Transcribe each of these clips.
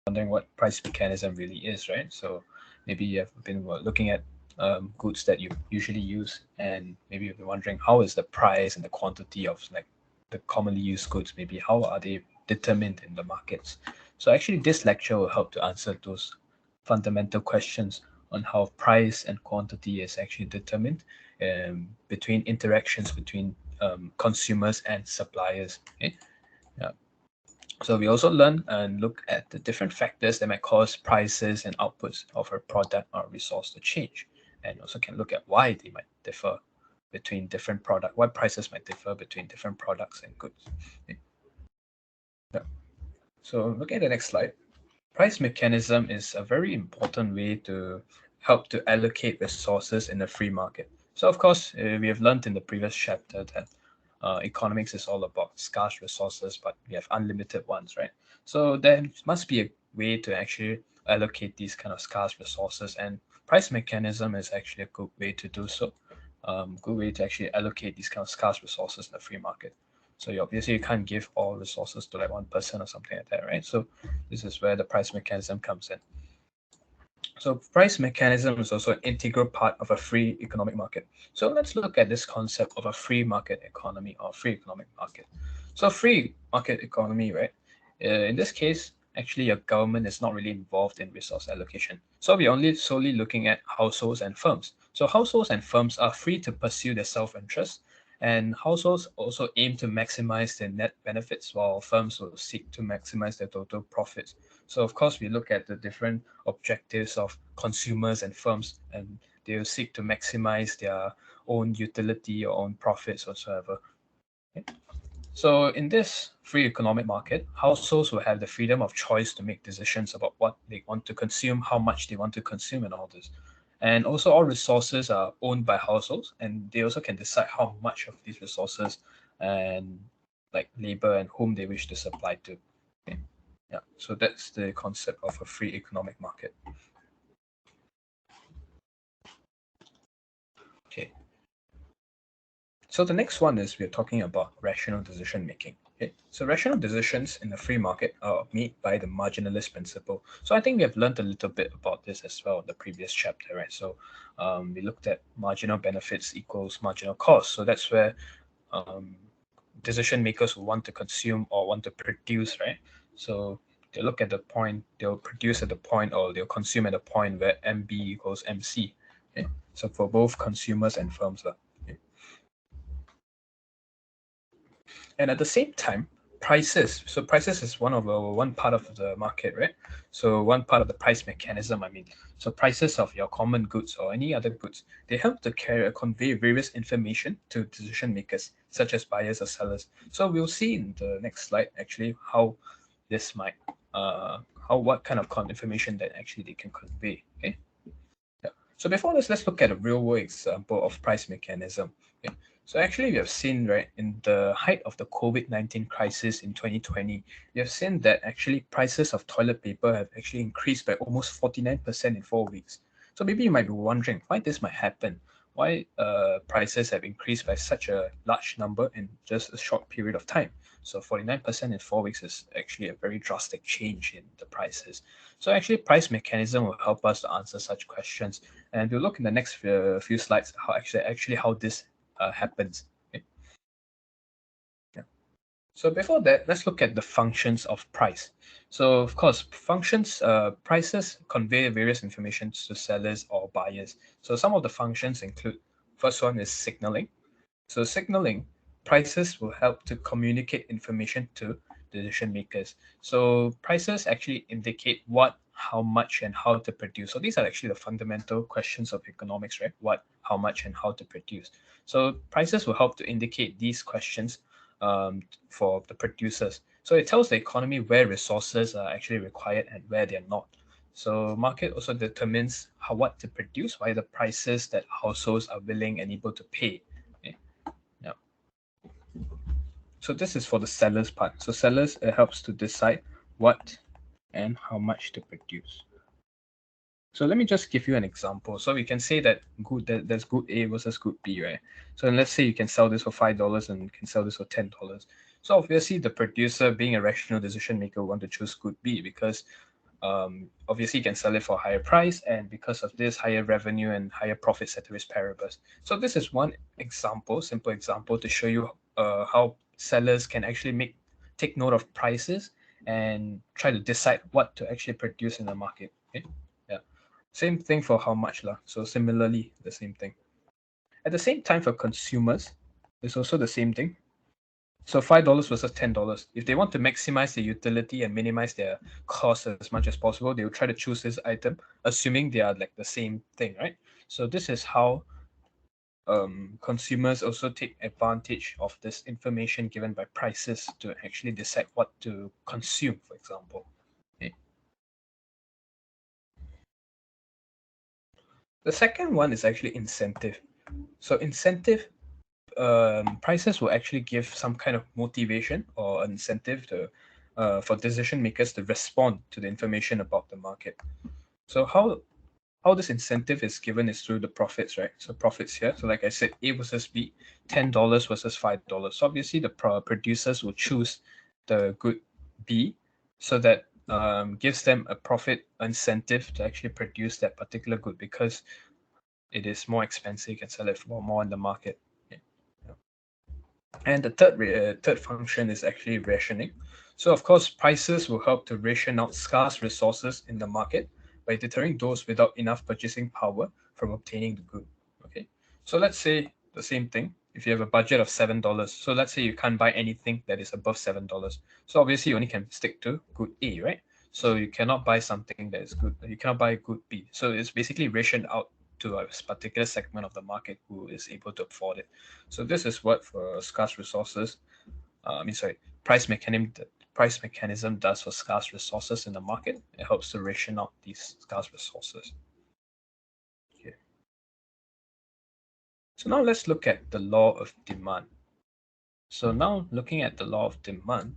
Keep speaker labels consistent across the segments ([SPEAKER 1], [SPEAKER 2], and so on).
[SPEAKER 1] wondering what price mechanism really is, right? So maybe you have been looking at goods that you usually use, and maybe you've been wondering how is the price and the quantity of like the commonly used goods, maybe how are they determined in the markets. So actually this lecture will help to answer those fundamental questions on how price and quantity is actually determined between interactions between consumers and suppliers. Okay? Yeah. So we also learn and look at the different factors that might cause prices and outputs of a product or resource to change, and also can look at why they might differ between different product, why prices might differ between different products and goods. Okay. Yeah. So look at the next slide. Price mechanism is a very important way to help to allocate resources in a free market. So of course, we have learned in the previous chapter that economics is all about scarce resources, but we have unlimited ones, right? So there must be a way to actually allocate these kind of scarce resources, and price mechanism is actually a good way to do so. Good way to actually allocate these kind of scarce resources in the free market. So obviously you can't give all resources to like one person or something like that, right? So this is where the price mechanism comes in. So price mechanism is also an integral part of a free economic market. So let's look at this concept of a free market economy or free economic market. So free market economy, right? In this case, actually your government is not really involved in resource allocation. So we're only solely looking at households and firms. So households and firms are free to pursue their self-interest, and households also aim to maximize their net benefits, while firms will seek to maximize their total profits. So of course, we look at the different objectives of consumers and firms, and they will seek to maximize their own utility or own profits whatsoever. Okay. So in this free economic market, households will have the freedom of choice to make decisions about what they want to consume, how much they want to consume, and all this. And also, all resources are owned by households, and they also can decide how much of these resources and like labor and whom they wish to supply to. Okay. Yeah, so that's the concept of a free economic market. Okay. So the next one is we're talking about rational decision making. Okay. So rational decisions in the free market are made by the marginalist principle. So I think we have learned a little bit about this as well in the previous chapter, right? So we looked at marginal benefits equals marginal cost. So that's where um, decision makers will want to consume or want to produce, right? So they look at the point, they'll produce at the point, or they'll consume at the point where MB equals MC. Okay? So for both consumers and firms. Okay? And at the same time, prices. So prices is one part of the market, right? So one part of the price mechanism. I mean, so prices of your common goods or any other goods, they help to convey various information to decision makers, such as buyers or sellers. So we'll see in the next slide actually how this might, how what kind of information that actually they can convey. Okay. Yeah. So before this, let's look at a real world example of price mechanism. Okay. So actually, we have seen, right, in the height of the COVID-19 crisis in 2020, we have seen that actually prices of toilet paper have actually increased by almost 49% in 4 weeks. So maybe you might be wondering why this might happen, why prices have increased by such a large number in just a short period of time. So 49% in 4 weeks is actually a very drastic change in the prices. So actually, price mechanism will help us to answer such questions, and we'll look in the next few slides how actually how this happens. Okay. Yeah. So before that, let's look at the functions of price. So of course, prices convey various information to sellers or buyers. So some of the functions include, first one is signaling. So signaling, prices will help to communicate information to decision makers. So prices actually indicate what, how much, and how to produce. So these are actually the fundamental questions of economics, right? What, how much, and how to produce. So prices will help to indicate these questions for the producers. So it tells the economy where resources are actually required and where they're not. So market also determines how what to produce by the prices that households are willing and able to pay. Okay. Yeah. So this is for the sellers part. So sellers, it helps to decide what and how much to produce. So let me just give you an example. So we can say that there's good A versus good B, right? So let's say you can sell this for $5 and you can sell this for $10. So obviously the producer, being a rational decision maker, want to choose good B because obviously you can sell it for a higher price, and because of this, higher revenue and higher profit ceteris paribus. So this is one example, simple example, to show you how sellers can actually take note of prices and try to decide what to actually produce in the market. Okay, yeah, same thing for how much lah. So similarly, the same thing. At the same time, for consumers, it's also the same thing. So $5 versus $10. If they want to maximize the utility and minimize their cost as much as possible, they will try to choose this item, assuming they are like the same thing, right? So this is how consumers also take advantage of this information given by prices to actually decide what to consume, for example. Okay. The second one is actually incentive. So incentive, prices will actually give some kind of motivation or incentive to for decision makers to respond to the information about the market. So how this incentive is given is through the profits, right? So profits here. So like I said, A versus B, $10 versus $5. So obviously the producers will choose the good B, so that gives them a profit incentive to actually produce that particular good, because it is more expensive, you can sell it for more in the market. Yeah. And the third function is actually rationing. So of course, prices will help to ration out scarce resources in the market by deterring those without enough purchasing power from obtaining the good. Okay, so let's say the same thing. If you have a budget of $7, so let's say you can't buy anything that is above $7. So obviously you only can stick to good A, right? So you cannot buy something that is good. You cannot buy good B. So it's basically rationed out to a particular segment of the market who is able to afford it. So this is what for scarce resources, price mechanism does for scarce resources in the market. It helps to ration out these scarce resources. Okay. So now let's look at the law of demand. So now looking at the law of demand,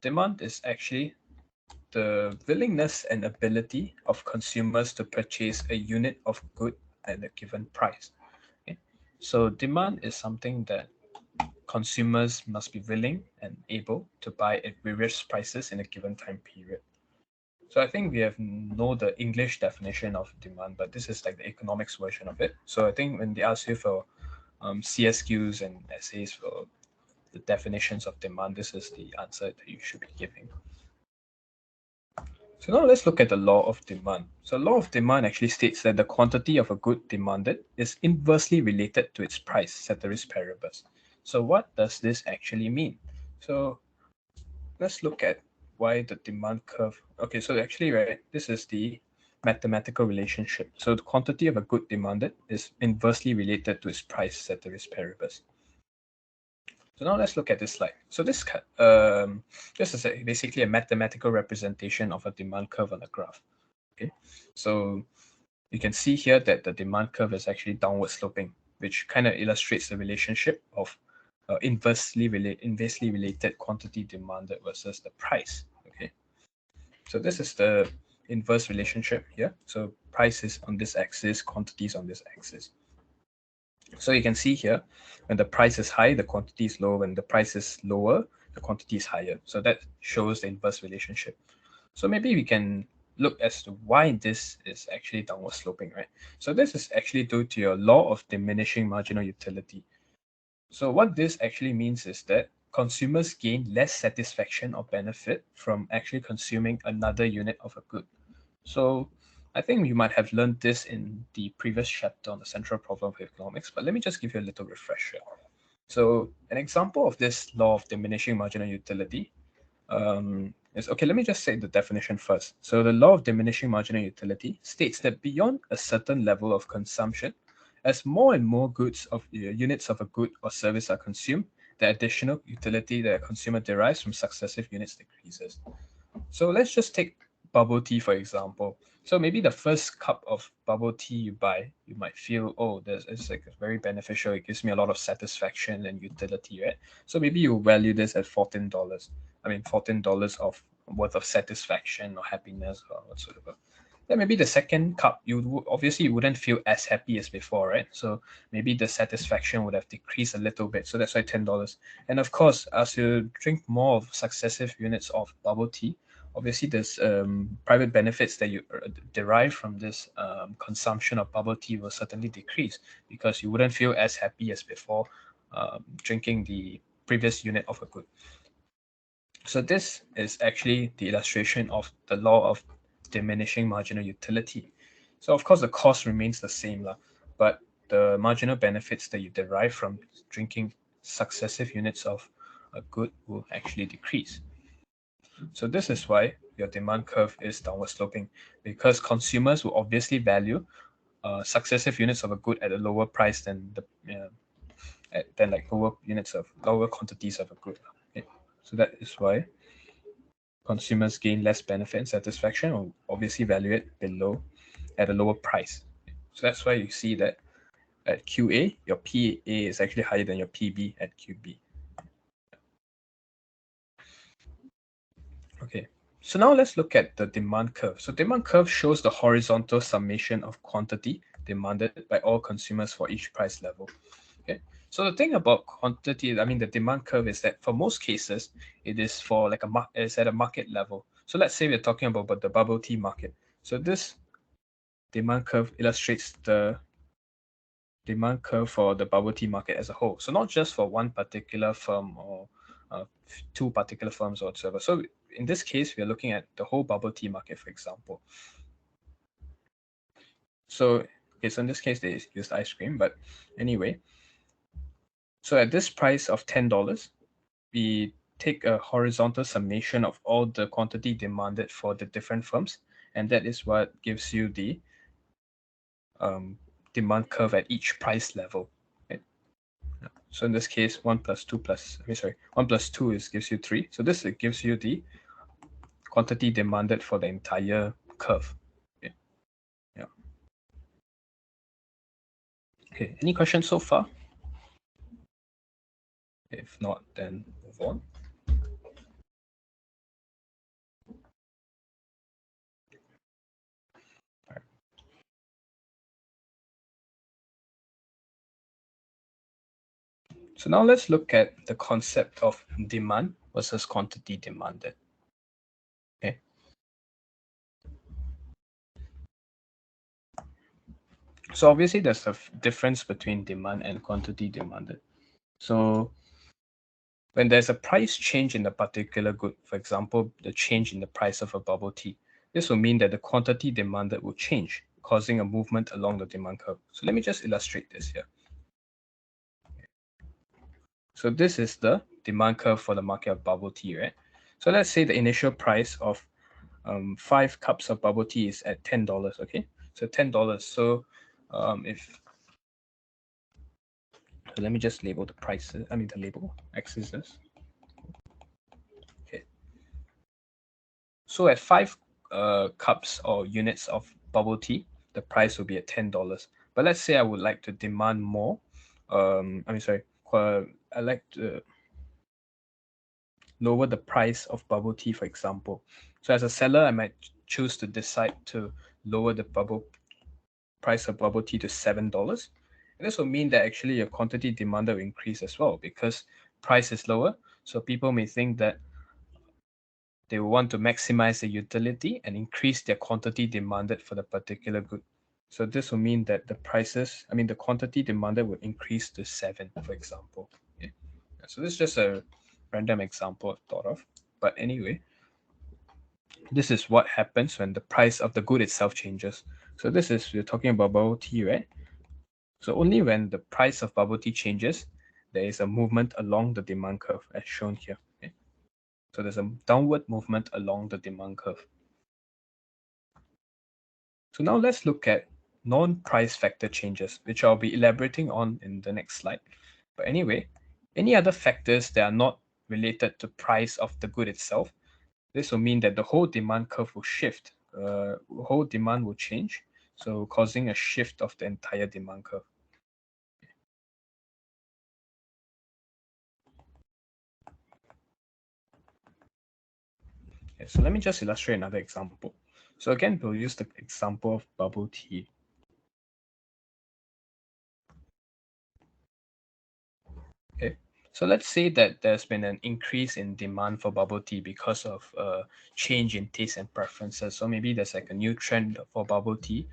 [SPEAKER 1] demand is actually the willingness and ability of consumers to purchase a unit of good at a given price. Okay. So demand is something that consumers must be willing and able to buy at various prices in a given time period. So I think we have know the English definition of demand, but this is like the economics version of it. So I think when they ask you for CSQs and essays for the definitions of demand, this is the answer that you should be giving. So now let's look at the law of demand. So law of demand actually states that the quantity of a good demanded is inversely related to its price, ceteris paribus. So what does this actually mean? So let's look at why the demand curve. Okay, so actually, right, this is the mathematical relationship. So the quantity of a good demanded is inversely related to its price, ceteris paribus. So now let's look at this slide. So this is basically a mathematical representation of a demand curve on a graph. Okay, so you can see here that the demand curve is actually downward sloping, which kind of illustrates the relationship of inversely related quantity demanded versus the price. Okay, so this is the inverse relationship here. So price is on this axis, quantities on this axis. So you can see here, when the price is high, the quantity is low. When the price is lower, the quantity is higher. So that shows the inverse relationship. So maybe we can look as to why this is actually downward sloping, right? So this is actually due to your law of diminishing marginal utility. So what this actually means is that consumers gain less satisfaction or benefit from actually consuming another unit of a good. So I think you might have learned this in the previous chapter on the central problem of economics, but let me just give you a little refresher. So an example of this law of diminishing marginal utility is, okay, let me just say the definition first. So the law of diminishing marginal utility states that beyond a certain level of consumption, as more and more goods of units of a good or service are consumed, the additional utility that a consumer derives from successive units decreases. So let's just take bubble tea, for example. So maybe the first cup of bubble tea you buy, you might feel, oh, it's like very beneficial. It gives me a lot of satisfaction and utility, right? So maybe you value this at $14. I mean, $14 of worth of satisfaction or happiness or whatsoever. Then maybe the second cup, obviously you wouldn't feel as happy as before, right? So maybe the satisfaction would have decreased a little bit. So that's why $10. And of course, as you drink more of successive units of bubble tea, obviously there's private benefits that you derive from this consumption of bubble tea will certainly decrease, because you wouldn't feel as happy as before drinking the previous unit of a good. So this is actually the illustration of the law of diminishing marginal utility. So of course the cost remains the same, but the marginal benefits that you derive from drinking successive units of a good will actually decrease. So this is why your demand curve is downward sloping, because consumers will obviously value successive units of a good at a lower price than like lower quantities of a good. Okay? So that is why consumers gain less benefit and satisfaction, or obviously value it below at a lower price. So that's why you see that at QA, your PA is actually higher than your PB at QB. Okay, so now let's look at the demand curve. So demand curve shows the horizontal summation of quantity demanded by all consumers for each price level. Okay, so the thing about quantity, I mean the demand curve, is that for most cases, it is for like it's at a market level. So let's say we're talking about the bubble tea market. So this demand curve illustrates the demand curve for the bubble tea market as a whole. So not just for one particular firm or two particular firms or whatsoever. So in this case, we are looking at the whole bubble tea market, for example. So, okay, so in this case, they used ice cream, but anyway. So at this price of $10, we take a horizontal summation of all the quantity demanded for the different firms, and that is what gives you the demand curve at each price level. Okay? So in this case, 1 plus 2 plus, 1 plus 2 gives you 3. So this gives you the quantity demanded for the entire curve. Okay. Yeah. Okay, any questions so far? If not, then move on. Right. So now let's look at the concept of demand versus quantity demanded. Okay. So obviously there's a difference between demand and quantity demanded. So when there's a price change in a particular good, for example, the change in the price of a bubble tea, this will mean that the quantity demanded will change, causing a movement along the demand curve. So let me just illustrate this here. So this is the demand curve for the market of bubble tea, right? So let's say the initial price of 5 cups of bubble tea is at $10, okay? So $10. So so let me just label the prices, the label, axis this. Okay. So at 5 cups or units of bubble tea, the price will be at $10. But let's say I would like to demand more. I like to lower the price of bubble tea, for example. So as a seller, I might choose to decide to lower the price of bubble tea to $7. And this will mean that actually your quantity demanded will increase as well, because price is lower. So people may think that they will want to maximize the utility and increase their quantity demanded for the particular good. So this will mean that the quantity demanded will increase to 7, for example. Okay. So this is just a random example I've thought of. But anyway, this is what happens when the price of the good itself changes. So we're talking about bubble tea, right? So only when the price of bubble tea changes, there is a movement along the demand curve as shown here. Okay? So there's a downward movement along the demand curve. So now let's look at non-price factor changes, which I'll be elaborating on in the next slide. But anyway, any other factors that are not related to price of the good itself, this will mean that the whole demand curve will shift. Whole demand will change, so causing a shift of the entire demand curve. Okay, so let me just illustrate another example. So again, we'll use the example of bubble tea. Okay, So let's say that there's been an increase in demand for bubble tea because of a change in taste and preferences. So maybe there's like a new trend for bubble tea,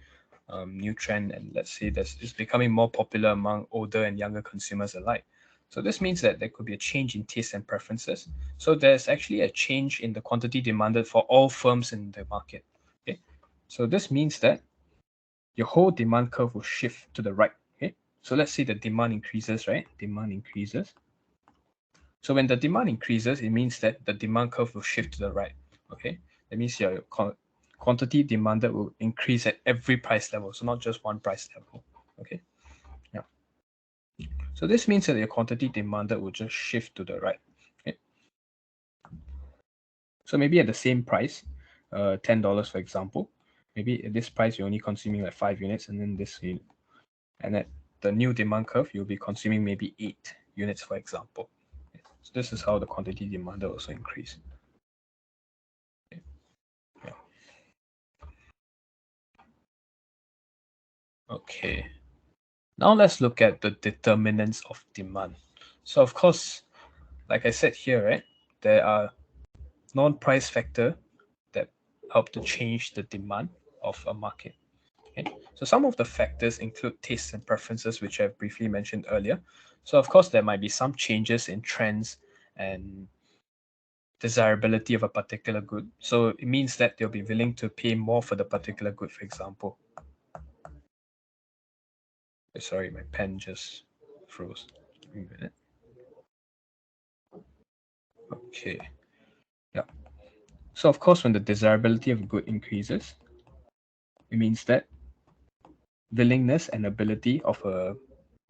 [SPEAKER 1] new trend, and let's say it's becoming more popular among older and younger consumers alike. So this means that there could be a change in taste and preferences. So there's actually a change in the quantity demanded for all firms in the market. Okay, so this means that your whole demand curve will shift to the right. Okay, so let's say the demand increases, right? Demand increases. So when the demand increases, it means that the demand curve will shift to the right. Okay, that means your quantity demanded will increase at every price level, so not just one price level. Okay, yeah. So this means that your quantity demanded will just shift to the right. Okay, so maybe at the same price, $10 for example, maybe at this price you're only consuming like 5 units, and then this unit, and at the new demand curve you'll be consuming maybe 8 units for example. So this is how the quantity demanded also increase. Yeah. Okay. Now let's look at the determinants of demand. So of course, like I said here, right, there are non-price factor that help to change the demand of a market. Okay? So some of the factors include tastes and preferences, which I've briefly mentioned earlier. So of course, there might be some changes in trends and desirability of a particular good. So it means that they'll be willing to pay more for the particular good, for example. Sorry, my pen just froze. Give me a minute. Okay. Yeah. So of course, when the desirability of a good increases, it means that willingness and ability of a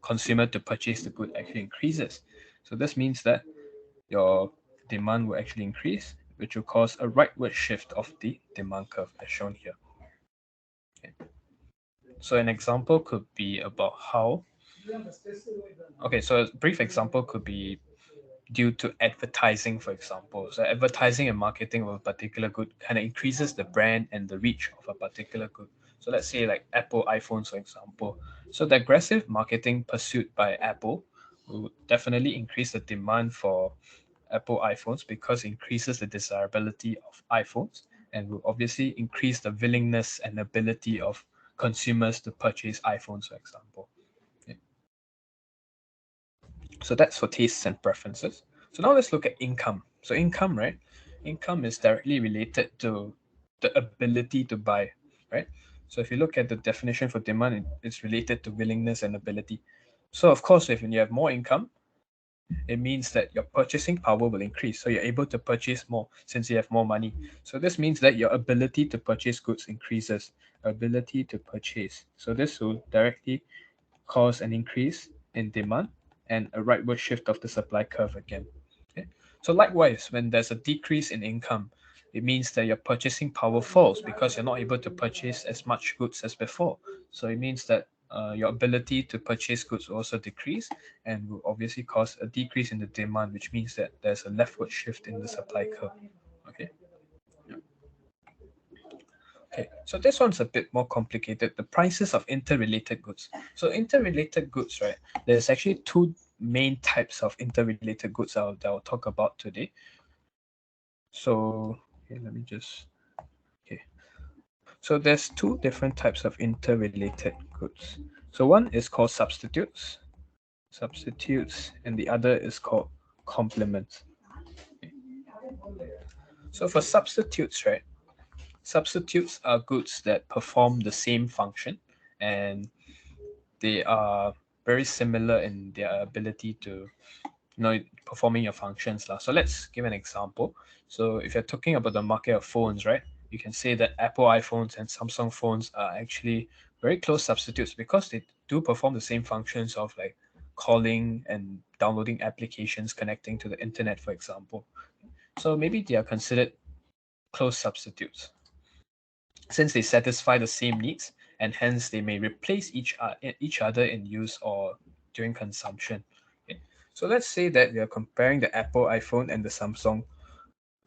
[SPEAKER 1] consumer to purchase the good actually increases. So this means that your demand will actually increase, which will cause a rightward shift of the demand curve as shown here. Okay. So an example could be about how, okay, so a brief example could be due to advertising, for example. So advertising and marketing of a particular good kind of increases the brand and the reach of a particular good. So let's say like Apple iPhones, for example. So the aggressive marketing pursued by Apple will definitely increase the demand for Apple iPhones because it increases the desirability of iPhones and will obviously increase the willingness and ability of consumers to purchase iPhones, for example. Okay. So that's for tastes and preferences. So now let's look at income. So income, right? Income is directly related to the ability to buy, right? So if you look at the definition for demand, it's related to willingness and ability. So of course, if you have more income, it means that your purchasing power will increase. So you're able to purchase more since you have more money. So this means that your ability to purchase goods increases. Ability to purchase. So this will directly cause an increase in demand and a rightward shift of the supply curve again. Okay? So likewise, when there's a decrease in income, it means that your purchasing power falls because you're not able to purchase as much goods as before. So it means that your ability to purchase goods will also decrease and will obviously cause a decrease in the demand, which means that there's a leftward shift in the supply curve. Okay. Okay, so this one's a bit more complicated. The prices of interrelated goods. So interrelated goods, right? There's actually two main types of interrelated goods that I'll talk about today. So okay, let me just, okay. So there's two different types of interrelated goods. So one is called substitutes, and the other is called complements. Okay. So for substitutes, right? Substitutes are goods that perform the same function and they are very similar in their ability to performing your functions lah. So let's give an example. So if you're talking about the market of phones, right, you can say that Apple iPhones and Samsung phones are actually very close substitutes because they do perform the same functions of like calling and downloading applications, connecting to the internet, for example. So maybe they are considered close substitutes since they satisfy the same needs and hence they may replace each other in use or during consumption. Okay. So let's say that we are comparing the Apple iPhone and the Samsung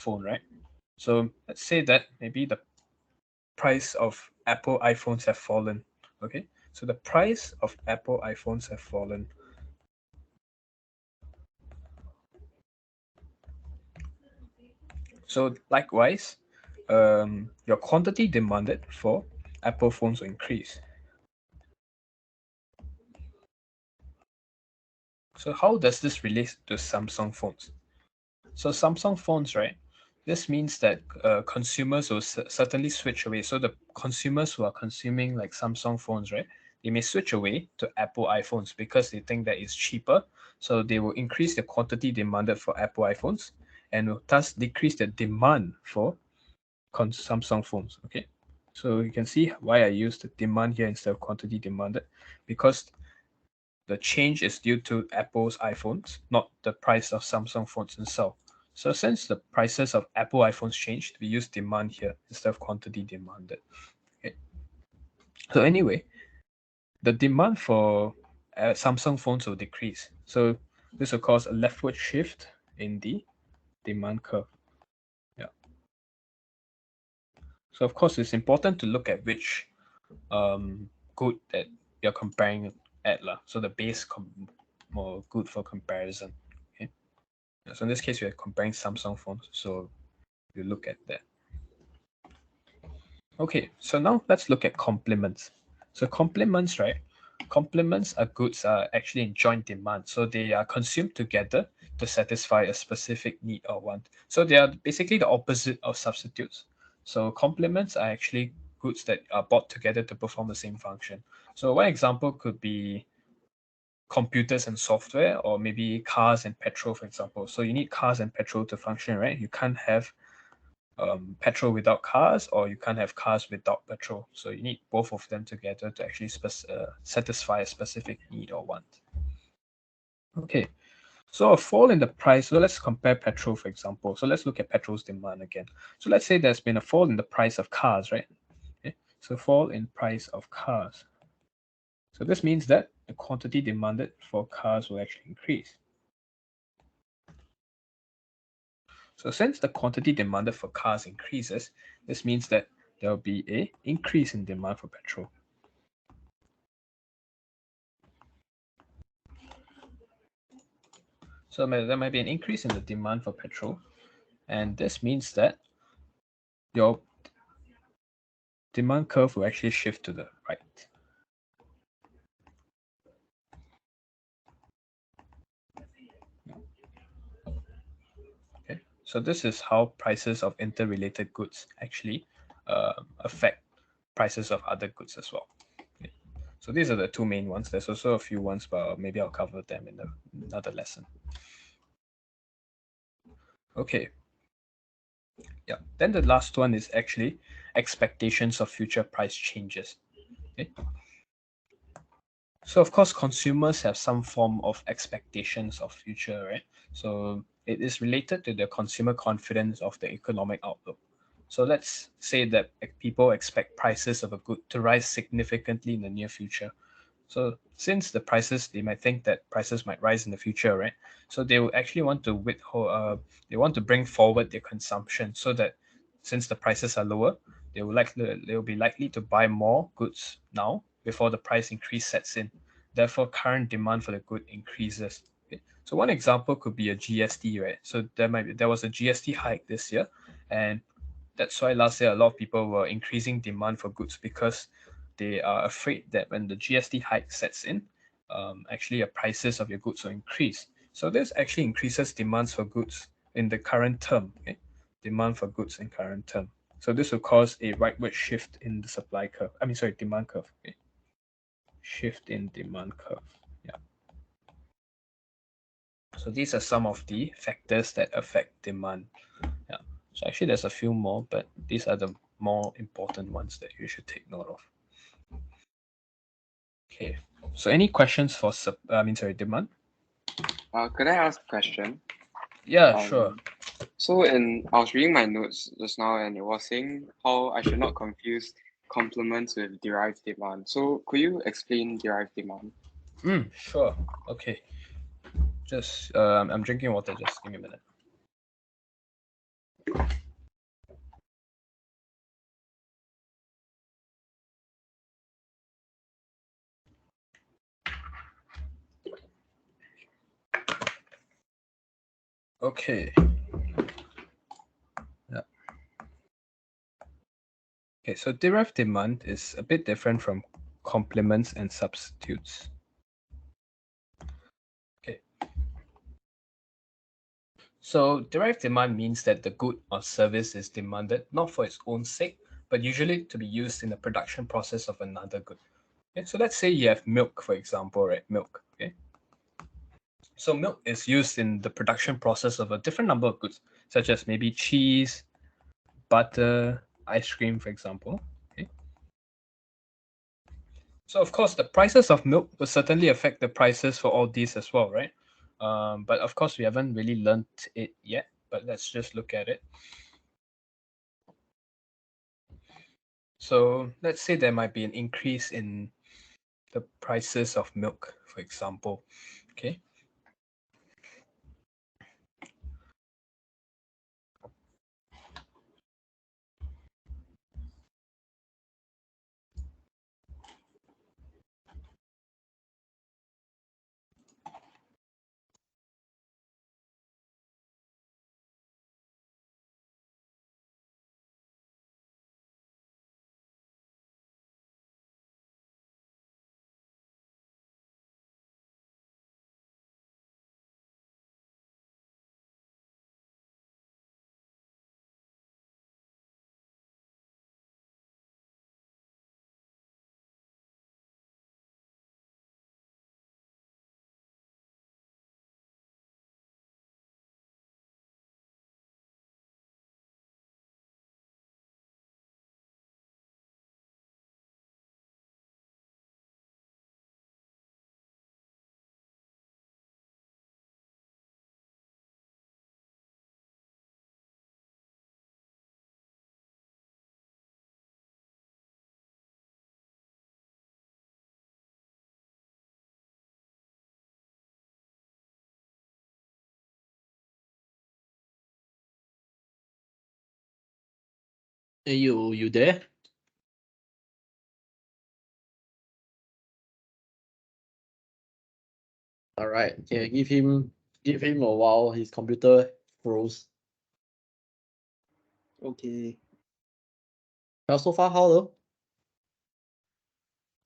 [SPEAKER 1] phone, right? So let's say that maybe the price of Apple iPhones have fallen. Okay. So the price of Apple iPhones have fallen. So likewise, your quantity demanded for Apple phones will increase. So how does this relate to Samsung phones? So Samsung phones, right? This means that consumers will certainly switch away. So the consumers who are consuming like Samsung phones, right? They may switch away to Apple iPhones because they think that it's cheaper. So they will increase the quantity demanded for Apple iPhones and will thus decrease the demand for Samsung phones. Okay. So you can see why I used the demand here instead of quantity demanded, because the change is due to Apple's iPhones, not the price of Samsung phones themselves. So since the prices of Apple iPhones changed, we use demand here instead of quantity demanded. Okay. So anyway, the demand for Samsung phones will decrease. So this will cause a leftward shift in the demand curve. Yeah. So of course, it's important to look at which good that you're comparing at lah. So the base more good for comparison. Okay. So in this case, we are comparing Samsung phones. So you look at that. Okay, so now let's look at complements. So complements, right? Complements are goods are actually in joint demand. So they are consumed together to satisfy a specific need or want. So they are basically the opposite of substitutes. So complements are actually goods that are bought together to perform the same function. So one example could be computers and software, or maybe cars and petrol, for example. So you need cars and petrol to function, right? You can't have petrol without cars, or you can't have cars without petrol. So you need both of them together to actually satisfy a specific need or want. Okay, so a fall in the price. So let's compare petrol, for example. So let's look at petrol's demand again. So let's say there's been a fall in the price of cars, right? Okay, so fall in price of cars. So this means that the quantity demanded for cars will actually increase. So since the quantity demanded for cars increases, this means that there will be an increase in demand for petrol. So there might be an increase in the demand for petrol, and this means that your demand curve will actually shift to the right. Okay, so this is how prices of interrelated goods actually affect prices of other goods as well. Okay. So these are the two main ones. There's also a few ones, but maybe I'll cover them in another lesson. Okay. Yeah. Then the last one is actually expectations of future price changes. Okay. So of course, consumers have some form of expectations of future, right? So it is related to the consumer confidence of the economic outlook. So let's say that people expect prices of a good to rise significantly in the near future. So since the prices, they might think that prices might rise in the future, right? So they will actually want to withhold, they want to bring forward their consumption so that since the prices are lower, they will be likely to buy more goods now before the price increase sets in. Therefore, current demand for the good increases. Okay. So one example could be a GST, right? So there was a GST hike this year, and that's why last year a lot of people were increasing demand for goods because they are afraid that when the GST hike sets in, actually the prices of your goods will increase. So this actually increases demands for goods in the current term. Okay? Demand for goods in current term. So this will cause a rightward shift in the supply curve. Demand curve. Okay? Shift in demand curve. Yeah. So these are some of the factors that affect demand. Yeah. So actually there's a few more, but these are the more important ones that you should take note of. Okay. So any questions for demand?
[SPEAKER 2] Could I ask a question?
[SPEAKER 1] Yeah, sure.
[SPEAKER 2] So I was reading my notes just now, and it was saying how I should not confuse complements with derived demand. So could you explain derived demand?
[SPEAKER 1] Sure. Okay. Just I'm drinking water. Just give me a minute. Okay. Okay, so derived demand is a bit different from complements and substitutes. Okay. So derived demand means that the good or service is demanded not for its own sake, but usually to be used in the production process of another good. Okay, so let's say you have milk, for example, right? Milk. Okay. So milk is used in the production process of a different number of goods, such as maybe cheese, butter, ice cream, for example. Okay. So of course, the prices of milk will certainly affect the prices for all these as well, right? But of course, we haven't really learned it yet. But let's just look at it. So let's say there might be an increase in the prices of milk, for example. Okay.
[SPEAKER 3] Hey, you there? All right. Okay, give him a while. His computer froze. Okay. Well, so far how though?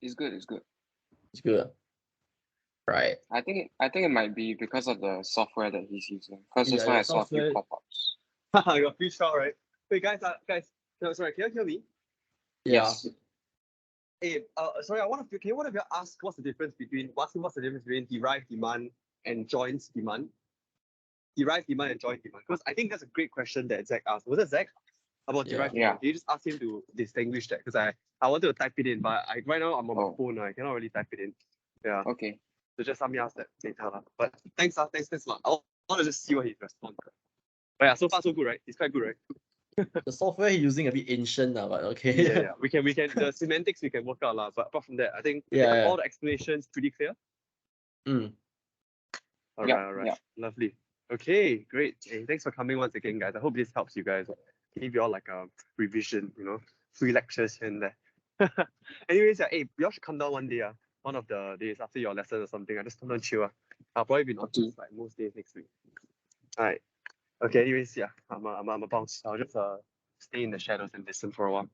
[SPEAKER 2] It's good. It's good.
[SPEAKER 3] It's good. Right.
[SPEAKER 2] I think it might be because of the software that he's using. Because just
[SPEAKER 3] Yeah,
[SPEAKER 2] now
[SPEAKER 3] the
[SPEAKER 2] I saw a few
[SPEAKER 3] software.
[SPEAKER 2] pop-ups.
[SPEAKER 4] I got free trial, right? Wait, guys, no, sorry, can you hear me?
[SPEAKER 3] Yeah.
[SPEAKER 2] Yes.
[SPEAKER 4] Hey, sorry, can one of you ask what's the difference between derived demand and joint demand? Derived demand and joint demand. Because I think that's a great question that Zach asked. Was it Zach? About
[SPEAKER 3] Yeah.
[SPEAKER 4] derived
[SPEAKER 2] Yeah.
[SPEAKER 4] demand. Can you just ask him to distinguish that? Because I wanted to type it in, but right now I'm on my
[SPEAKER 2] Oh.
[SPEAKER 4] phone. I cannot really type it in. Yeah.
[SPEAKER 2] Okay.
[SPEAKER 4] So just let me ask that later. But thanks a lot. I want to just see what he responds. But yeah, so far so good, right? It's quite good, right?
[SPEAKER 3] The software he's using a bit ancient now, but okay.
[SPEAKER 4] Yeah. We can the semantics we can work out lah. But apart from that, I think
[SPEAKER 3] Yeah.
[SPEAKER 4] all the explanations pretty clear. All right.
[SPEAKER 2] Yeah.
[SPEAKER 4] Lovely. Okay, great. Hey, thanks for coming once again, guys. I hope this helps you guys. Give you all like a revision, free lectures and there. Anyways, hey, you all should come down one day. One of the days after your lesson or something. I just come down chill. I'll probably be in office like most days next week. All right. Okay. Anyways, yeah, I'm a bounce. I'll just stay in the shadows and listen for a while.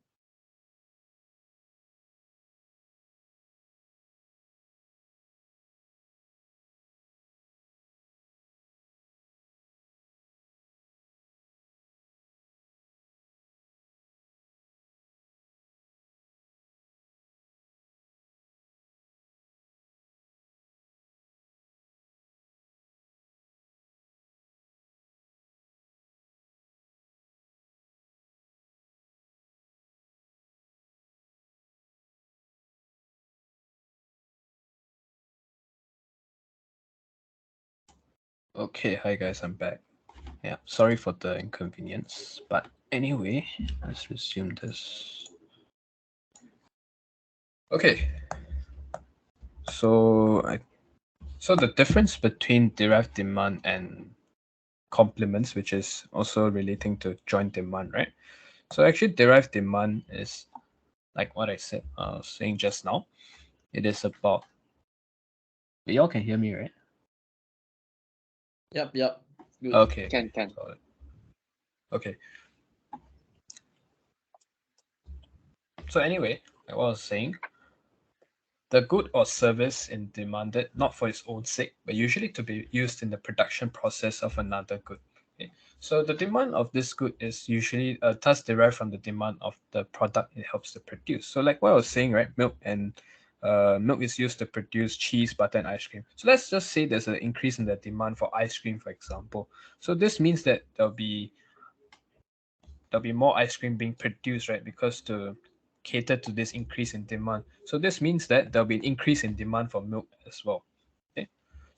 [SPEAKER 1] Okay, hi guys, I'm back. Yeah, sorry for the inconvenience, but anyway, let's resume this. Okay. So the difference between derived demand and complements, which is also relating to joint demand, right? So actually derived demand is like what I said, saying just now. It is about, y'all can hear me, right?
[SPEAKER 3] Yep. Good.
[SPEAKER 1] Okay.
[SPEAKER 2] Can.
[SPEAKER 1] Okay. So anyway, like what I was saying, the good or service is demanded not for its own sake, but usually to be used in the production process of another good. Okay? So the demand of this good is usually thus derived from the demand of the product it helps to produce. So like what I was saying, right? Milk is used to produce cheese, butter, and ice cream. So let's just say there's an increase in the demand for ice cream, for example. So this means that there'll be more ice cream being produced, right? Because to cater to this increase in demand. So this means that there'll be an increase in demand for milk as well. Okay.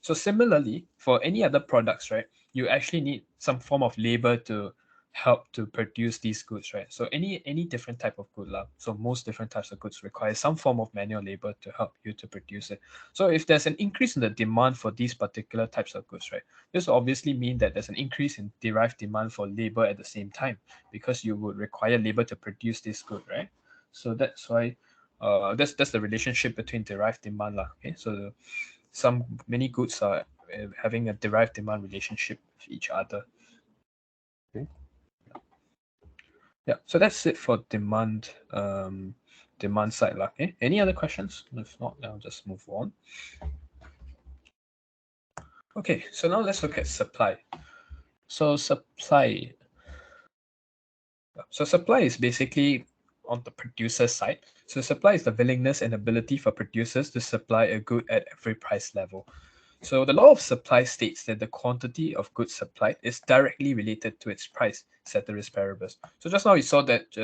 [SPEAKER 1] So similarly, for any other products, right, you actually need some form of labor to help to produce these goods, right? So any different type of good, so most different types of goods require some form of manual labor to help you to produce it. So if there's an increase in the demand for these particular types of goods, right, this will obviously mean that there's an increase in derived demand for labor at the same time, because you would require labor to produce this good, right? So that's why that's the relationship between derived demand, okay? So many goods are having a derived demand relationship with each other. Okay. Yeah, so that's it for demand side, okay? Any other questions? If not, I'll just move on. Okay, so now let's look at supply. So supply is basically on the producer side. So supply is the willingness and ability for producers to supply a good at every price level. So the law of supply states that the quantity of goods supplied is directly related to its price, ceteris paribus. So just now we saw that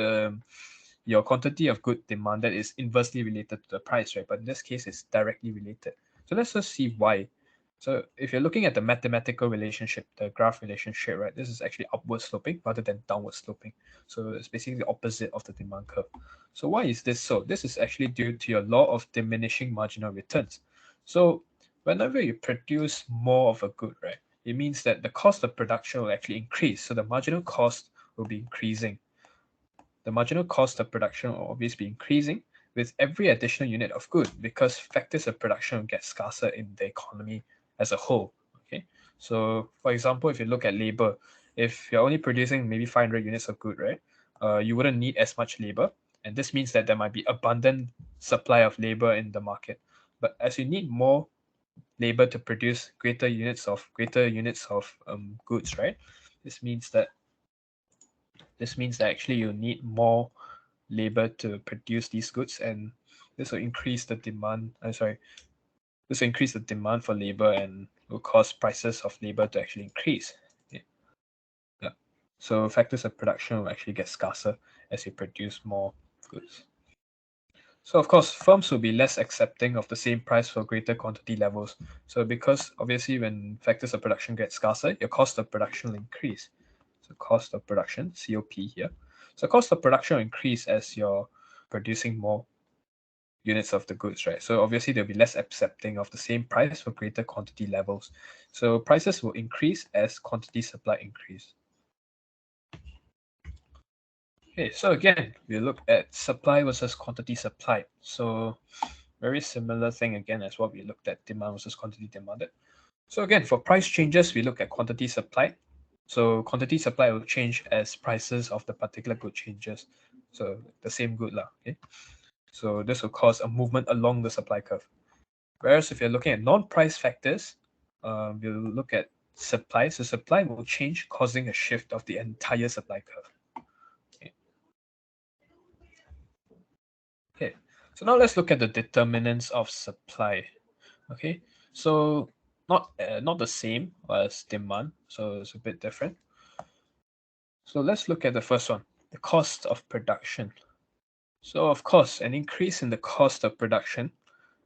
[SPEAKER 1] your quantity of good demanded is inversely related to the price, right? But in this case, it's directly related. So let's just see why. So if you're looking at the mathematical relationship, the graph relationship, right, this is actually upward sloping rather than downward sloping. So it's basically the opposite of the demand curve. So why is this so? This is actually due to your law of diminishing marginal returns. So whenever you produce more of a good, right, it means that the cost of production will actually increase. So the marginal cost will be increasing. The marginal cost of production will obviously be increasing with every additional unit of good, because factors of production will get scarcer in the economy as a whole. Okay, so for example, if you look at labor, if you're only producing maybe 500 units of good, right, you wouldn't need as much labor, and this means that there might be abundant supply of labor in the market. But as you need more labor to produce greater units of goods, right, this means that actually you need more labor to produce these goods, and this will increase the demand. This will increase the demand for labor and will cause prices of labor to actually increase. Yeah. So factors of production will actually get scarcer as you produce more goods. So of course, firms will be less accepting of the same price for greater quantity levels. So because obviously when factors of production get scarcer, your cost of production will increase. So cost of production, COP here. So cost of production will increase as you're producing more units of the goods, right? So obviously they'll be less accepting of the same price for greater quantity levels. So prices will increase as quantity supply increase. Okay, so again, we look at supply versus quantity supplied. So very similar thing again as what we looked at, demand versus quantity demanded. So again, for price changes, we look at quantity supplied. So quantity supply will change as prices of the particular good changes. So the same good lah, okay? So this will cause a movement along the supply curve. Whereas if you're looking at non-price factors, we'll look at supply. So supply will change, causing a shift of the entire supply curve. Okay, so now let's look at the determinants of supply. Okay, so not the same as demand, so it's a bit different. So let's look at the first one, the cost of production. So of course, an increase in the cost of production,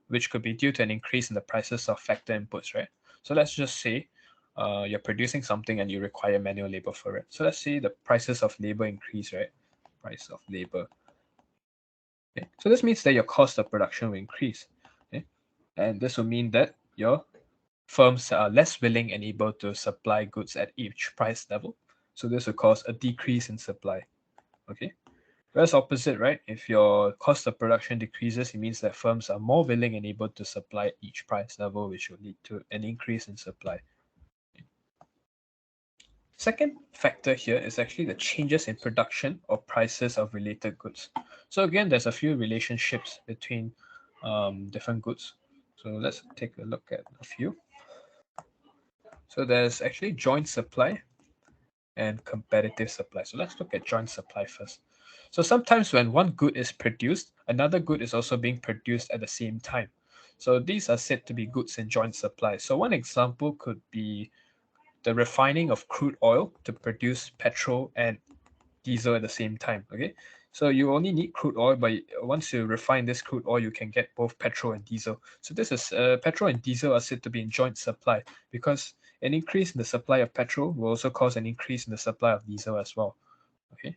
[SPEAKER 1] which could be due to an increase in the prices of factor inputs, right? So let's just say you're producing something and you require manual labor for it. So let's say the prices of labor increase, right? Price of labor. Okay. So this means that your cost of production will increase. Okay? And this will mean that your firms are less willing and able to supply goods at each price level. So this will cause a decrease in supply. Okay. Whereas opposite, right? If your cost of production decreases, it means that firms are more willing and able to supply at each price level, which will lead to an increase in supply. Second factor here is actually the changes in production or prices of related goods. So again, there's a few relationships between different goods. So let's take a look at a few. So there's actually joint supply and competitive supply. So let's look at joint supply first. So sometimes when one good is produced, another good is also being produced at the same time. So these are said to be goods in joint supply. So one example could be the refining of crude oil to produce petrol and diesel at the same time. Okay, so you only need crude oil, but once you refine this crude oil, you can get both petrol and diesel. So this is petrol and diesel are said to be in joint supply because an increase in the supply of petrol will also cause an increase in the supply of diesel as well. Okay.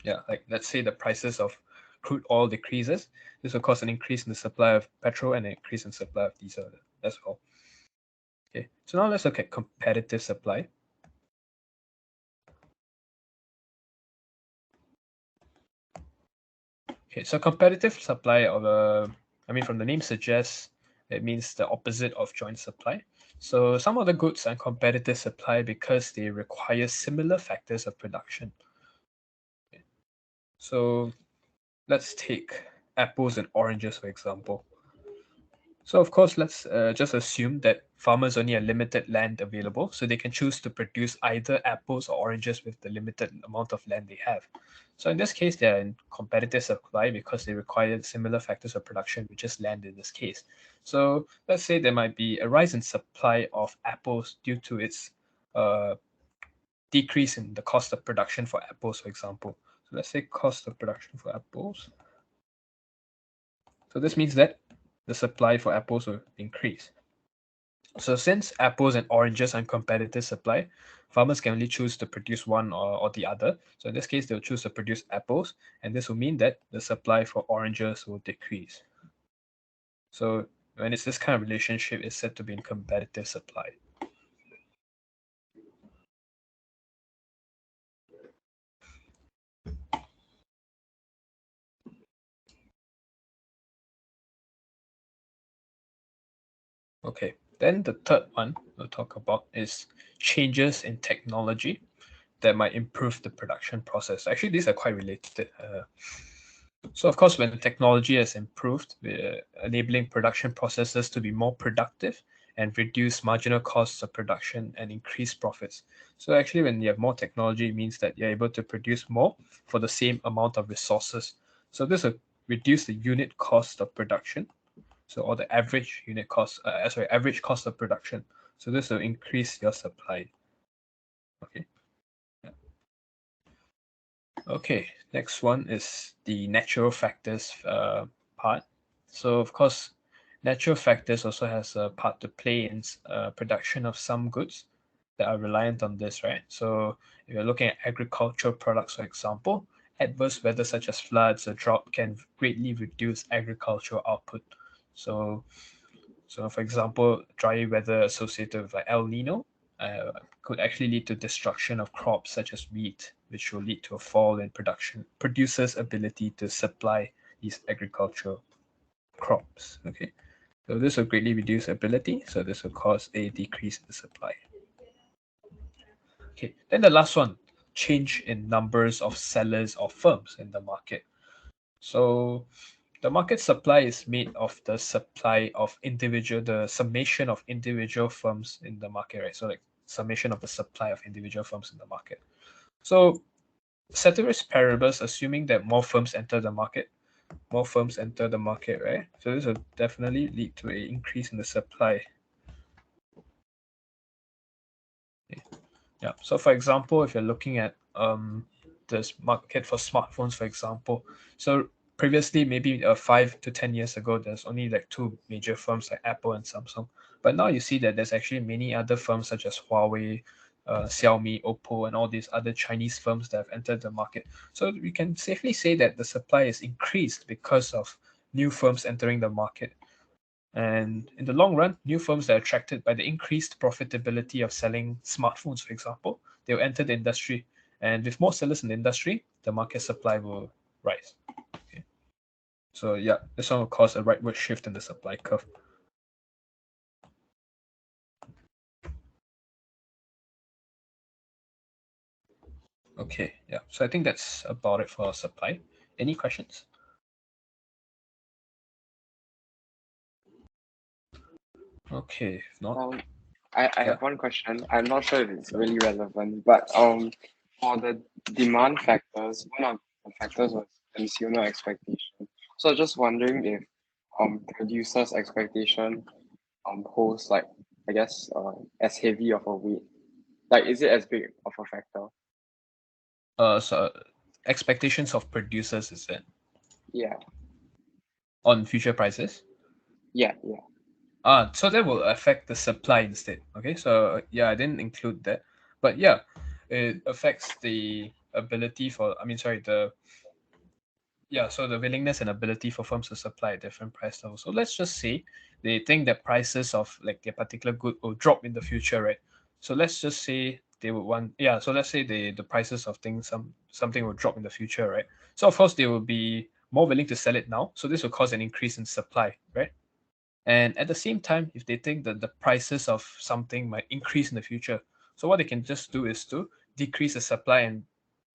[SPEAKER 1] Yeah, like let's say the prices of crude oil decreases, this will cause an increase in the supply of petrol and an increase in supply of diesel as well. Okay, so now let's look at competitive supply. Okay, so competitive supply of from the name suggests, it means the opposite of joint supply. So some of the goods are competitive supply because they require similar factors of production. Okay. So let's take apples and oranges, for example. So of course, let's just assume that farmers only have limited land available, so they can choose to produce either apples or oranges with the limited amount of land they have. So in this case, they're in competitive supply because they require similar factors of production, which is land in this case. So let's say there might be a rise in supply of apples due to its decrease in the cost of production for apples, for example. So let's say cost of production for apples. So this means that the supply for apples will increase. So since apples and oranges are in competitive supply, farmers can only choose to produce one or the other. So in this case, they'll choose to produce apples, and this will mean that the supply for oranges will decrease. So when it's this kind of relationship, it's said to be in competitive supply. Okay, then the third one we'll talk about is changes in technology that might improve the production process. Actually, these are quite related. So of course, when technology has improved, enabling production processes to be more productive and reduce marginal costs of production and increase profits. So actually, when you have more technology, it means that you're able to produce more for the same amount of resources. So this will reduce the unit cost of production. So or the average unit cost, average cost of production. So this will increase your supply. Okay. Yeah. Okay, next one is the natural factors part. So of course, natural factors also has a part to play in production of some goods that are reliant on this, right? So if you're looking at agricultural products, for example, adverse weather such as floods or drought can greatly reduce agricultural output. So for example, dry weather associated with like El Nino could actually lead to destruction of crops such as wheat, which will lead to a fall in producers' ability to supply these agricultural crops. Okay, so this will greatly reduce ability, so this will cause a decrease in the supply. Okay, then the last one, change in numbers of sellers or firms in the market. So the market supply is made of the supply of the summation of individual firms in the market, right? So like summation of the supply of individual firms in the market. So ceteris paribus, assuming that more firms enter the market, right? So this will definitely lead to an increase in the supply. Okay. Yeah. So for example, if you're looking at this market for smartphones, for example, so previously maybe 5 to 10 years ago, there's only like two major firms like Apple and Samsung, but now you see that there's actually many other firms such as Huawei, Xiaomi, Oppo, and all these other Chinese firms that have entered the market. So we can safely say that the supply is increased because of new firms entering the market. And in the long run, new firms that are attracted by the increased profitability of selling smartphones, for example, they'll enter the industry. And with more sellers in the industry, the market supply will rise. Okay. So yeah, this one will cause a rightward shift in the supply curve. Okay, yeah. So I think that's about it for supply. Any questions? Okay, if not,
[SPEAKER 2] I
[SPEAKER 1] yeah.
[SPEAKER 2] have one question. I'm not sure if it's really relevant, but for the demand factors, one of the factors was consumer expectation. So just wondering if producers' expectation holds like, I guess, as heavy of a weight. Like, is it as big of a factor?
[SPEAKER 1] So expectations of producers, is it
[SPEAKER 2] Yeah,
[SPEAKER 1] on future prices?
[SPEAKER 2] yeah.
[SPEAKER 1] So that will affect the supply instead. Okay, so yeah, I didn't include that, but yeah, it affects the ability for, I mean, sorry, so the willingness and ability for firms to supply at different price levels. So let's just say they think that prices of like their particular good will drop in the future, right? So let's just say they would want, yeah. So let's say the prices of things, something will drop in the future, right? So of course they will be more willing to sell it now. So this will cause an increase in supply, right? And at the same time, if they think that the prices of something might increase in the future, so what they can just do is to decrease the supply and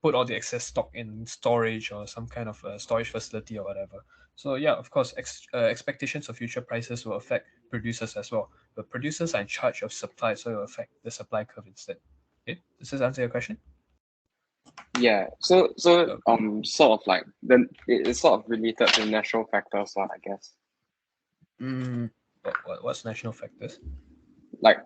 [SPEAKER 1] put all the excess stock in storage or some kind of storage facility or whatever. So yeah, of course, expectations of future prices will affect producers as well. But producers are in charge of supply, so it will affect the supply curve instead. Okay, does this answer your question?
[SPEAKER 2] Yeah, so
[SPEAKER 1] Okay.
[SPEAKER 2] sort of like it's sort of related to natural factors, I guess.
[SPEAKER 1] What's national factors?
[SPEAKER 2] Like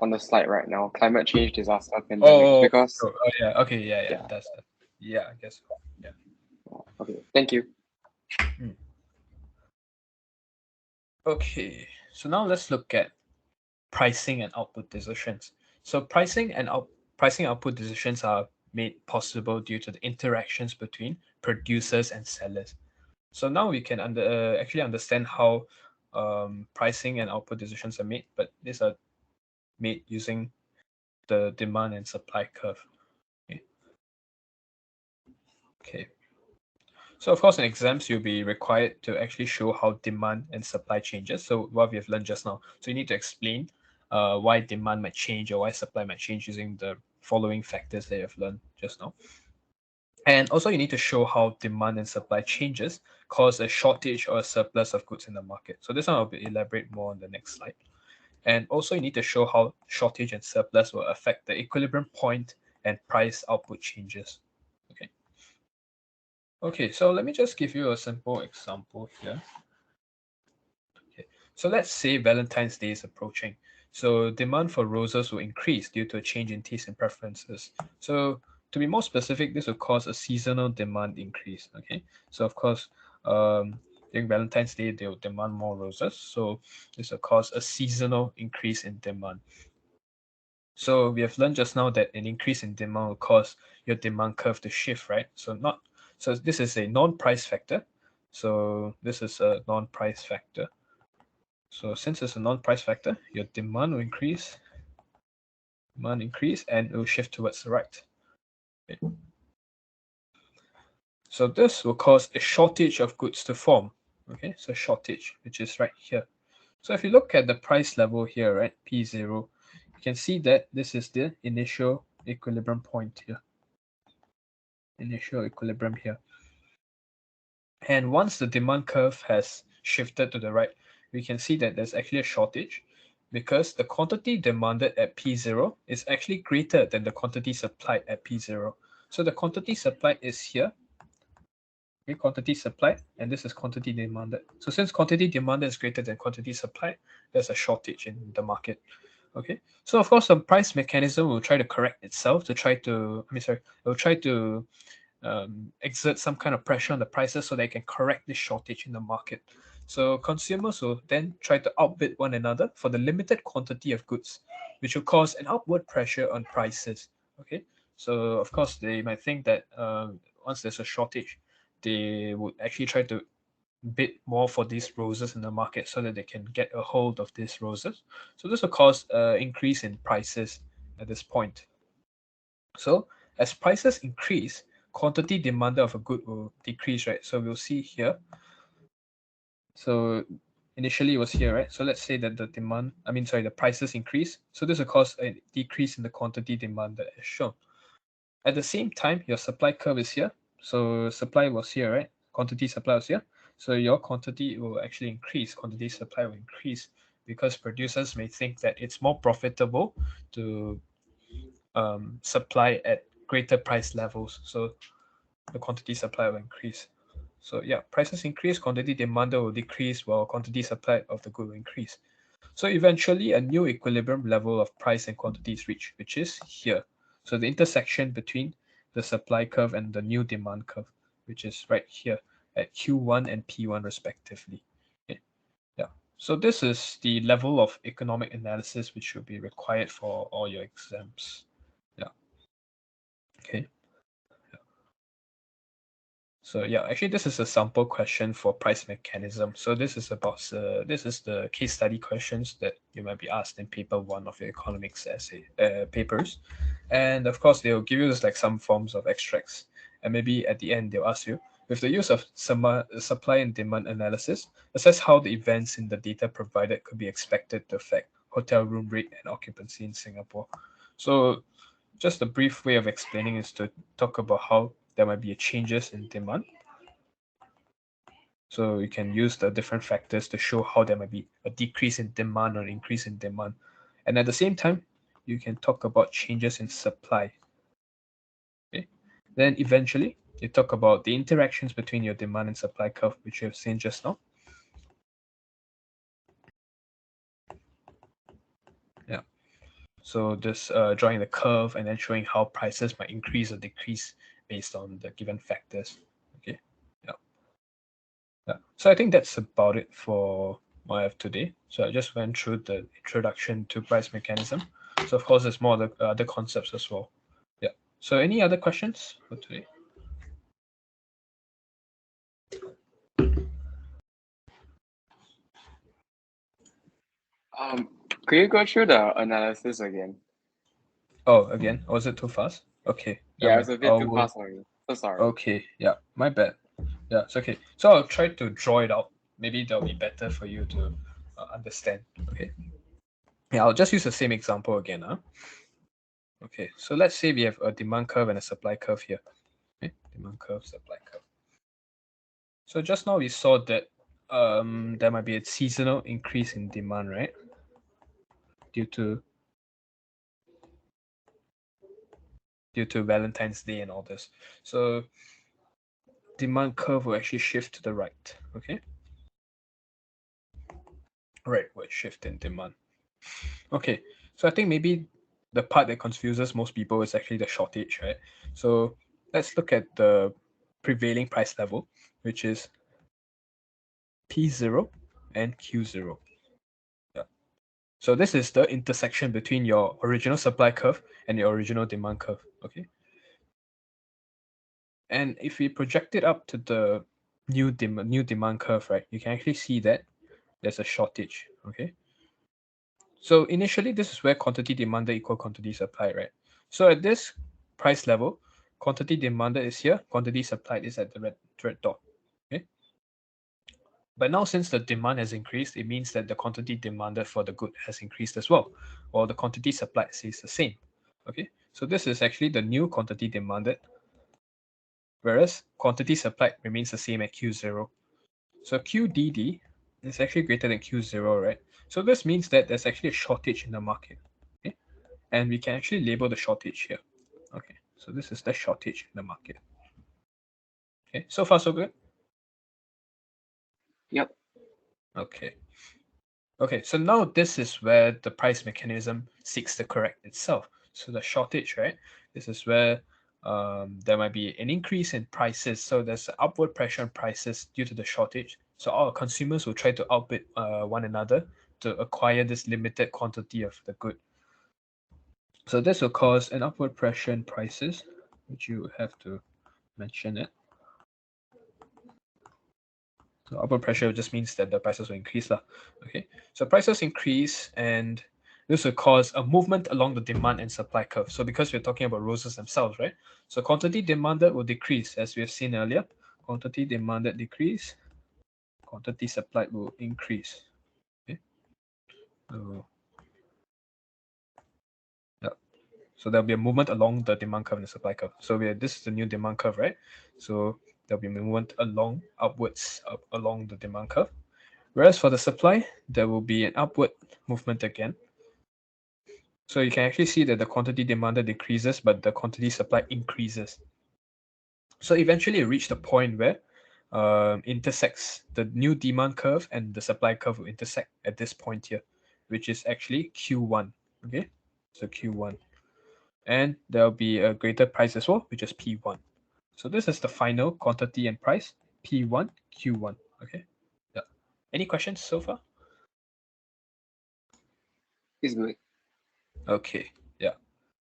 [SPEAKER 2] on the slide right now, climate change, disaster, pandemics. Because
[SPEAKER 1] yeah. Okay, yeah.
[SPEAKER 2] Yeah.
[SPEAKER 1] That's that. Yeah, I guess so. Yeah.
[SPEAKER 2] okay, thank you.
[SPEAKER 1] Okay, so now let's look at pricing and output decisions. So pricing output decisions are made possible due to the interactions between producers and sellers. So now we can actually understand how pricing and output decisions are made, but these are made using the demand and supply curve. Okay. Okay. So of course in exams you'll be required to actually show how demand and supply changes. So what we have learned just now. So you need to explain why demand might change or why supply might change using the following factors that you have learned just now. And also you need to show how demand and supply changes cause a shortage or a surplus of goods in the market. So this one I'll elaborate more on the next slide. And also you need to show how shortage and surplus will affect the equilibrium point and price output changes. Okay. Okay, so let me just give you a simple example here. Okay, so let's say Valentine's Day is approaching. So demand for roses will increase due to a change in taste and preferences. So to be more specific, this will cause a seasonal demand increase. Okay, so of course, during Valentine's Day, they will demand more roses. So this will cause a seasonal increase in demand. So we have learned just now that an increase in demand will cause your demand curve to shift, right? So this is a non-price factor. So this is a non-price factor. So since it's a non-price factor, your demand will increase, and it will shift towards the right. Okay. So this will cause a shortage of goods to form. Okay, so shortage, which is right here. So if you look at the price level here, right, P0, you can see that this is the initial equilibrium point here. Initial equilibrium here. And once the demand curve has shifted to the right, we can see that there's actually a shortage because the quantity demanded at P0 is actually greater than the quantity supplied at P0. So the quantity supplied is here, okay, quantity supplied, and this is quantity demanded. So since quantity demanded is greater than quantity supplied, there's a shortage in the market. Okay, so of course the price mechanism will try to correct itself to try to, it will try to exert some kind of pressure on the prices so they can correct this shortage in the market. So consumers will then try to outbid one another for the limited quantity of goods, which will cause an upward pressure on prices. Okay, so of course they might think that once there's a shortage, they would actually try to bid more for these roses in the market so that they can get a hold of these roses. So this will cause an increase in prices at this point. So as prices increase, quantity demanded of a good will decrease, right? So we'll see here. So initially it was here, right? So let's say that the prices increase. So this will cause a decrease in the quantity demanded as shown. At the same time, your supply curve is here. So supply was here, right? Quantity supply was here. So your quantity will actually increase. Quantity supply will increase because producers may think that it's more profitable to supply at greater price levels. So the quantity supply will increase. So yeah, prices increase, quantity demand will decrease while quantity supply of the good will increase. So eventually a new equilibrium level of price and quantity is reached, which is here. So the intersection between the supply curve and the new demand curve, which is right here at Q1 and P1 respectively. Okay. Yeah. So this is the level of economic analysis which should be required for all your exams. Yeah. Okay. So yeah, actually this is a sample question for price mechanism. So this is about this is the case study questions that you might be asked in paper 1 of your economics essay papers, and of course they'll give you like some forms of extracts, and maybe at the end they'll ask you, with the use of supply and demand analysis, assess how the events in the data provided could be expected to affect hotel room rate and occupancy in Singapore. So just a brief way of explaining is to talk about how there might be changes in demand. So you can use the different factors to show how there might be a decrease in demand or an increase in demand. And at the same time, you can talk about changes in supply. Okay. Then eventually, you talk about the interactions between your demand and supply curve, which you have seen just now. Yeah. So just drawing the curve and then showing how prices might increase or decrease based on the given factors. Okay. Yeah. Yeah. So I think that's about it for what I have today. So I just went through the introduction to price mechanism. So of course, there's more other concepts as well. Yeah. So any other questions for today?
[SPEAKER 2] Could you go through the analysis again?
[SPEAKER 1] Oh, again, was it too fast? Okay.
[SPEAKER 2] Yeah, it's a bit too fast for me. So sorry.
[SPEAKER 1] Okay. Yeah, my bad. Yeah, it's okay. So I'll try to draw it out. Maybe that'll be better for you to understand. Okay. Yeah, I'll just use the same example again. Okay, so let's say we have a demand curve and a supply curve here. Okay, demand curve, supply curve. So just now we saw that there might be a seasonal increase in demand, right? Due to Valentine's Day and all this. So demand curve will actually shift to the right. Okay. Right, will shift in demand. Okay, so I think maybe the part that confuses most people is actually the shortage, right? So let's look at the prevailing price level, which is P0 and Q0. Yeah. So this is the intersection between your original supply curve and your original demand curve. Okay. And if we project it up to the new demand curve, right, you can actually see that there's a shortage. Okay. So initially, this is where quantity demanded equal quantity supply, right? So at this price level, quantity demanded is here, quantity supplied is at the red dot. Okay. But now, since the demand has increased, it means that the quantity demanded for the good has increased as well, while the quantity supplied stays the same. Okay. So this is actually the new quantity demanded, whereas quantity supplied remains the same at Q0. So QDD is actually greater than Q0, right? So this means that there's actually a shortage in the market. Okay? And we can actually label the shortage here. Okay, so this is the shortage in the market. Okay, so far so good?
[SPEAKER 2] Yep.
[SPEAKER 1] Okay. Okay, so now this is where the price mechanism seeks to correct itself. So the shortage, right? This is where there might be an increase in prices. So there's upward pressure on prices due to the shortage. So our consumers will try to outbid one another to acquire this limited quantity of the good. So this will cause an upward pressure in prices, which you have to mention it. So upward pressure just means that the prices will increase. Okay, so prices increase and this will cause a movement along the demand and supply curve. So because we're talking about roses themselves, right? So quantity demanded will decrease as we have seen earlier. Quantity demanded decrease, quantity supplied will increase. Okay. So, yeah. So there'll be a movement along the demand curve and the supply curve. So this is the new demand curve, right? So there'll be movement upwards along the demand curve. Whereas for the supply, there will be an upward movement again. So you can actually see that the quantity demanded decreases, but the quantity supply increases. So eventually it reached a point where intersects the new demand curve and the supply curve will intersect at this point here, which is actually Q1. Okay, so Q1. And there'll be a greater price as well, which is P1. So this is the final quantity and price, P1, Q1. Okay. Yeah. Any questions so far?
[SPEAKER 2] It's good.
[SPEAKER 1] Okay.